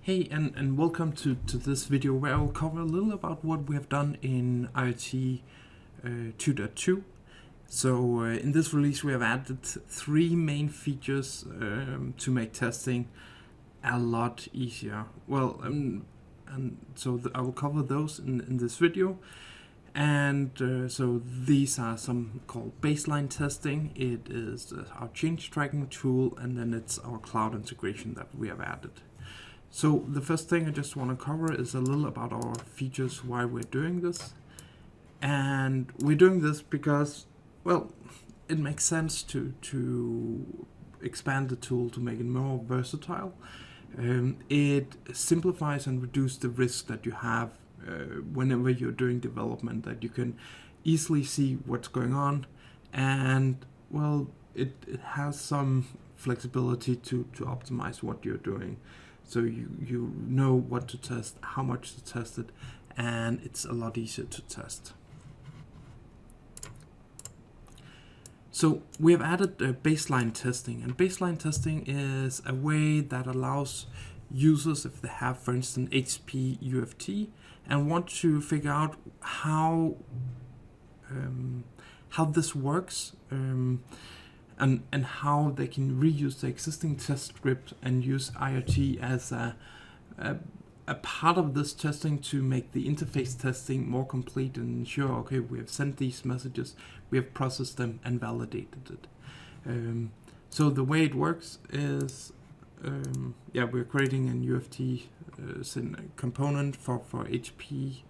Hey, and welcome to this video where I'll cover a little about what we have done in IRT 2.2. So in this release we have added three main features to make testing a lot easier. Well, and so I will cover those in this video. And so these are some called baseline testing. It is our change tracking tool, and then it's our cloud integration that we have added. So the first thing I just want to cover is a little about our features, why we're doing this. And we're doing this because, well, it makes sense to expand the tool to make it more versatile. It simplifies and reduces the risk that you have whenever you're doing development, that you can easily see what's going on, and well, it has some flexibility to optimize what you're doing. So you know what to test, how much to test it, and it's a lot easier to test. So we have added baseline testing, and baseline testing is a way that allows users, if they have, for instance, HPE UFT, and want to figure out how this works, and how they can reuse the existing test script and use IRT as a part of this testing to make the interface testing more complete and ensure, okay, we have sent these messages, we have processed them and validated it. So the way it works is, we're creating an UFT component for HPE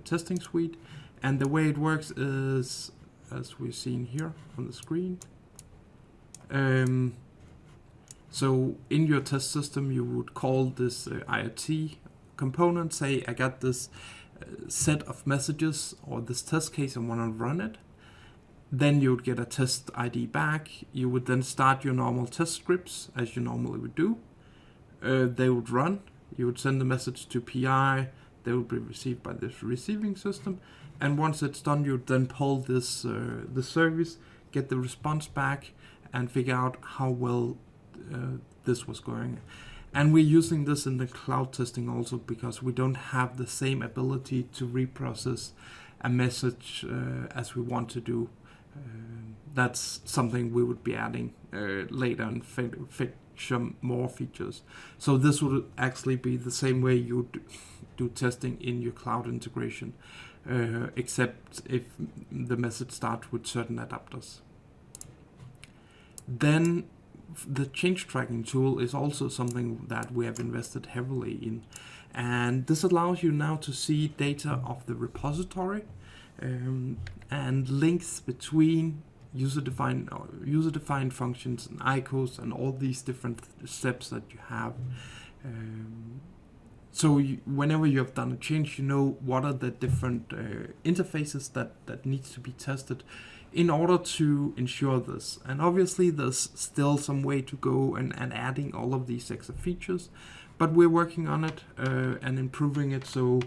testing suite, and the way it works is, as we're seeing here on the screen. So in your test system, you would call this IRT component, say I got this set of messages or this test case, I want to run it. Then you would get a test ID back. You would then start your normal test scripts as you normally would do. They would run. You would send the message to PI. They would be received by this receiving system. And once it's done, you would then pull this the service, get the response back, and figure out how well this was going. And we're using this in the cloud testing also because we don't have the same ability to reprocess a message as we want to do. That's something we would be adding later and feature more features. So this would actually be the same way you do testing in your cloud integration, except if the message starts with certain adapters. Then the change tracking tool is also something that we have invested heavily in, and this allows you now to see data of the repository and links between user-defined functions and ICOs and all these different steps that you have. So whenever you have done a change, you know what are the different interfaces that needs to be tested in order to ensure this. And obviously there's still some way to go and adding all of these extra features, but we're working on it and improving it. So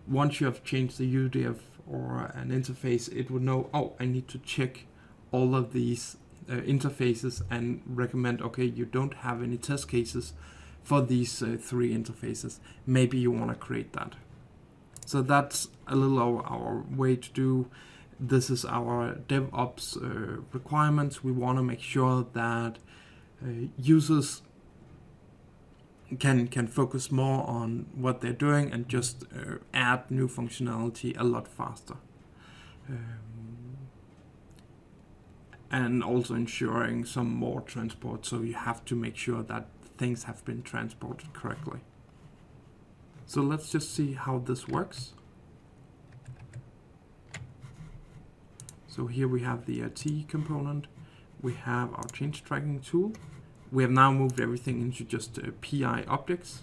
once you have changed the UDF or an interface, it would know, oh, I need to check all of these interfaces and recommend, okay, you don't have any test cases for these three interfaces. Maybe you want to create that. So that's a little our way to do. This is our DevOps requirements. We want to make sure that users can focus more on what they're doing and just add new functionality a lot faster. And also ensuring some more transport, so you have to make sure that things have been transported correctly. So let's just see how this works. So here we have the IRT component. We have our change tracking tool. We have now moved everything into just PI objects.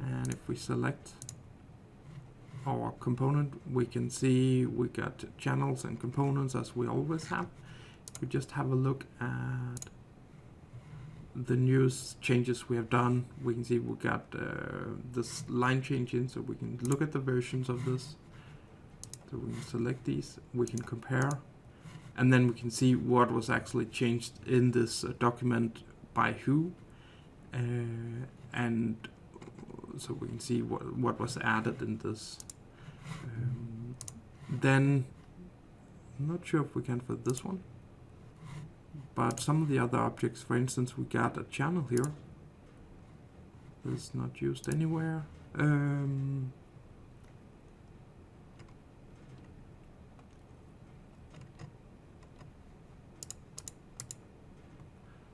And if we select our component, we can see we got channels and components as we always have. We just have a look at the newest changes we have done. We can see we got this line change in, so we can look at the versions of this. So we can select these, we can compare, and then we can see what was actually changed in this document by who, and so we can see what was added in this. Then, I'm not sure if we can for this one, but some of the other objects, for instance, we got a channel here. It's not used anywhere.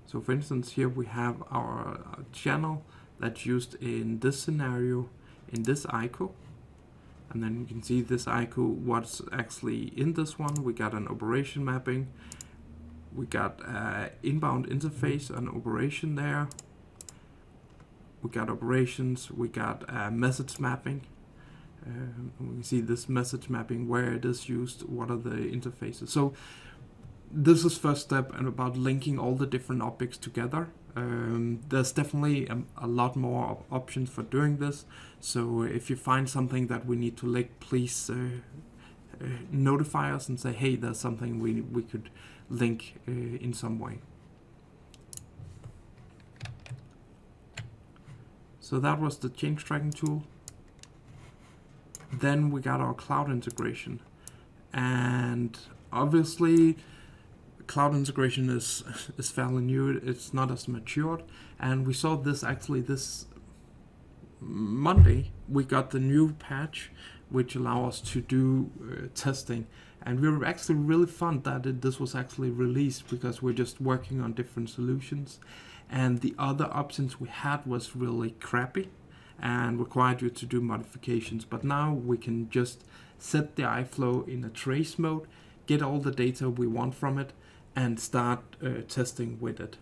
So for instance, here we have our channel that's used in this scenario, in this ICO. And then you can see this ICO, what's actually in this one. We got an operation mapping. We got inbound interface, an operation there. We got operations, we got message mapping. We can see this message mapping, where it is used, what are the interfaces. So this is first step and about linking all the different objects together. There's definitely a lot more options for doing this. So if you find something that we need to link, please notify us and say, hey, there's something we could link in some way. So that was the change tracking tool. Then we got our cloud integration. And obviously, cloud integration is fairly new. It's not as matured. And we saw this actually this Monday. We got the new patch, which allow us to do testing. And we were actually really fun that this was actually released, because we're just working on different solutions. And the other options we had was really crappy and required you to do modifications. But now we can just set the iflow in a trace mode, get all the data we want from it, and start testing with it.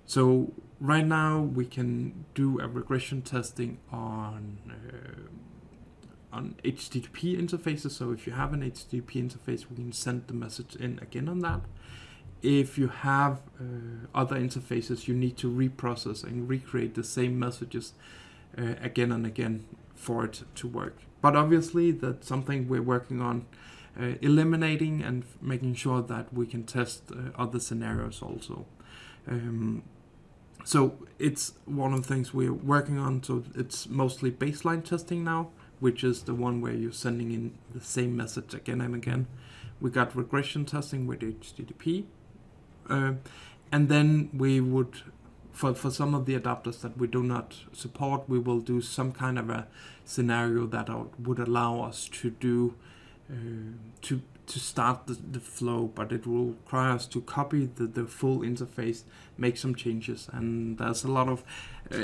So right now we can do a regression testing on HTTP interfaces. So if you have an HTTP interface, we can send the message in again on that. If you have other interfaces, you need to reprocess and recreate the same messages again and again for it to work. But obviously that's something we're working on eliminating and making sure that we can test other scenarios also. So it's one of the things we're working on. So it's mostly baseline testing now, which is the one where you're sending in the same message again and again. We got regression testing with HTTP. And then we would, for some of the adapters that we do not support, we will do some kind of a scenario that would allow us to do to start the flow, but it will require us to copy the full interface, make some changes, and there's a lot of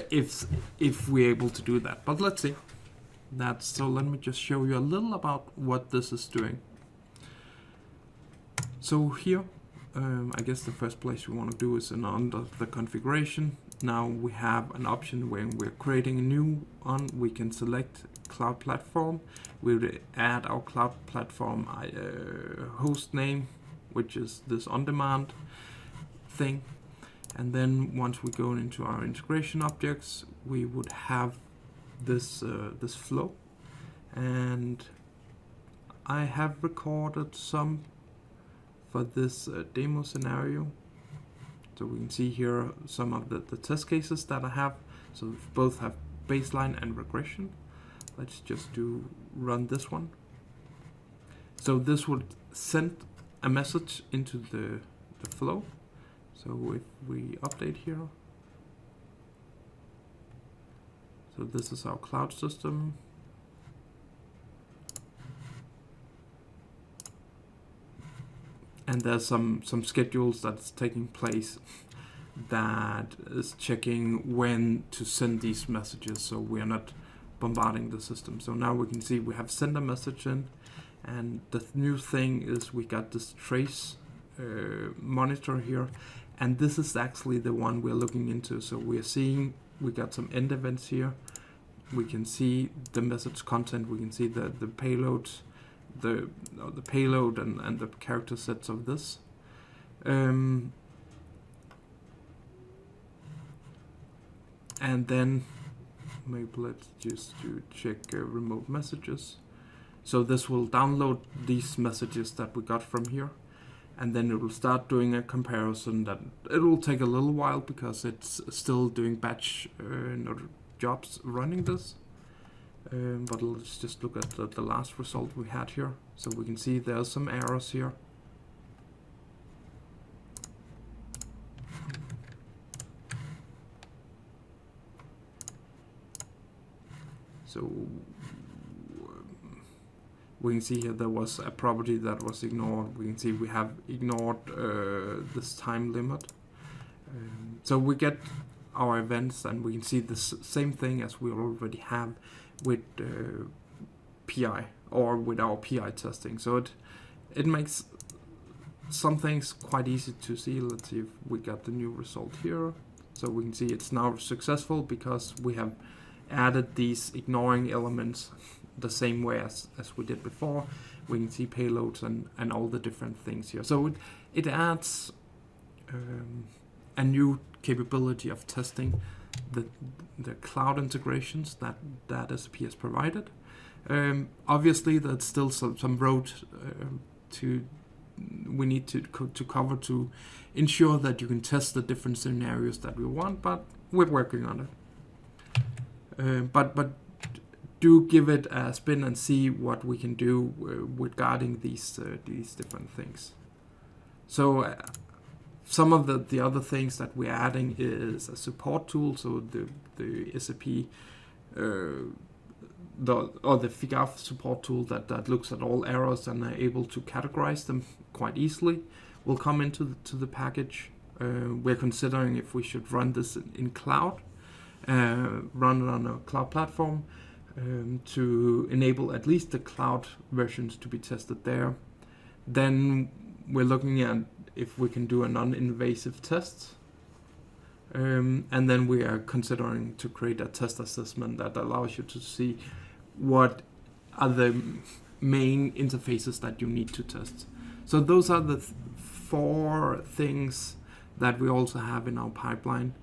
ifs if we're able to do that. But let's see. So let me just show you a little about what this is doing. So here, I guess the first place we want to do is under the configuration. Now we have an option when we're creating a new one, we can select cloud platform. We would add our cloud platform host name, which is this on-demand thing. And then once we go into our integration objects, we would have this this flow. And I have recorded some for this demo scenario. So we can see here some of the test cases that I have. So we both have baseline and regression. Let's just run this one. So this would send a message into the flow. So if we update here, so this is our cloud system. And there's some schedules that's taking place that is checking when to send these messages, so we are not bombarding the system. So now we can see we have sent a message in, and the new thing is we got this trace monitor here, and this is actually the one we're looking into. So we are seeing we got some end events here. We can see the message content. We can see the payloads. The payload and the character sets of this. And then maybe let's just check remote messages. So this will download these messages that we got from here. and then it will start doing a comparison. That it will take a little while because it's still doing batch jobs running this. But let's just look at the last result we had here. So we can see there's some errors here. So we can see here there was a property that was ignored. We can see we have ignored this time limit. So we get our events, and we can see the same thing as we already have with PI or with our PI testing. So it makes some things quite easy to see. Let's see if we got the new result here. So we can see it's now successful because we have added these ignoring elements the same way as we did before. We can see payloads and all the different things here. So it adds a new capability of testing the cloud integrations that SAP has provided. Obviously, there's still some road we need to cover to ensure that you can test the different scenarios that we want, but we're working on it. But do give it a spin and see what we can do regarding these different things. So some of the other things that we're adding is a support tool. So the SAP the FIGAF support tool that looks at all errors and are able to categorize them quite easily will come into the package. We're considering if we should run this in cloud, run it on a cloud platform, to enable at least the cloud versions to be tested there. Then we're looking at if we can do a non-invasive test. And then we are considering to create a test assessment that allows you to see what are the main interfaces that you need to test. So those are the 4 things that we also have in our pipeline,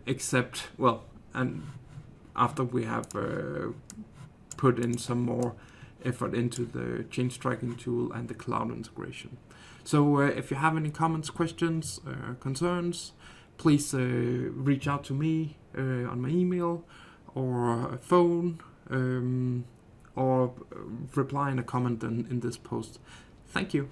except, well, and after we have put in some more effort into the change tracking tool and the cloud integration. So if you have any comments, questions, concerns, please reach out to me on my email or phone, or reply in a comment in this post. Thank you.